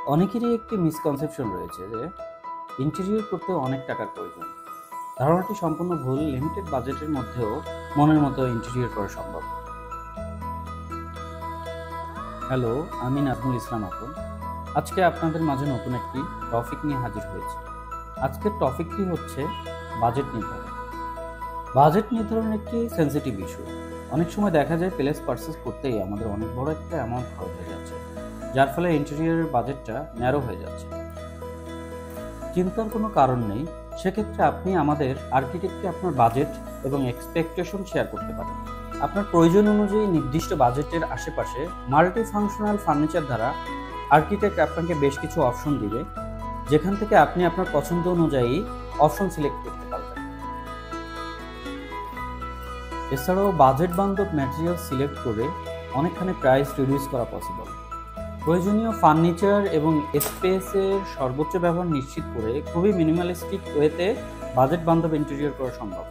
অনেকেরই একটি মিসকনসেপশন রয়েছে যে ইন্টেরিয়র করতে অনেক টাকার প্রয়োজন। ধারণাটি সম্পূর্ণ ভুল। লিমিটেড বাজেটের মধ্যেও মনের মতো ইন্টেরিয়র করা সম্ভব। হ্যালো, আমি নাজমুল ইসলাম আপন। আজকে আপনাদের মাঝে নতুন একটি টপিক নিয়ে হাজির হয়েছি। আজকের টপিকটি হচ্ছে বাজেট নির্ধারণ। বাজেট নির্ধারণ একটি সেন্সিটিভ ইস্যু। অনেক সময় দেখা যায় প্লেস পারচেস করতেই আমাদের অনেক বড় একটা অ্যামাউন্ট খরচ হয়ে যাচ্ছে, যার ফলে ইন্টেরিয়রের বাজেটটা ন্যারো হয়ে যাচ্ছে। চিন্তার কোনো কারণ নেই। সেক্ষেত্রে আপনি আমাদের আর্কিটেক্টকে আপনার বাজেট এবং এক্সপেকটেশন শেয়ার করতে পারেন। আপনার প্রয়োজন অনুযায়ী নির্দিষ্ট বাজেটের আশেপাশে মাল্টি ফাংশনাল ফার্নিচার দ্বারা আর্কিটেক্ট আপনাকে বেশ কিছু অপশন দিবে, যেখান থেকে আপনি আপনার পছন্দ অনুযায়ী অপশন সিলেক্ট করতে পারবেন। এছাড়াও বাজেট বান্ধব ম্যাটেরিয়াল সিলেক্ট করে অনেকখানি প্রাইস রিডিউস করা পসিবল। প্রয়োজনীয় ফার্নিচার এবং স্পেসের সর্বোচ্চ ব্যবহার নিশ্চিত করে খুবই মিনিমালিস্টিক ওয়েতে বাজেট বান্ধব ইন্টেরিয়র করা সম্ভব।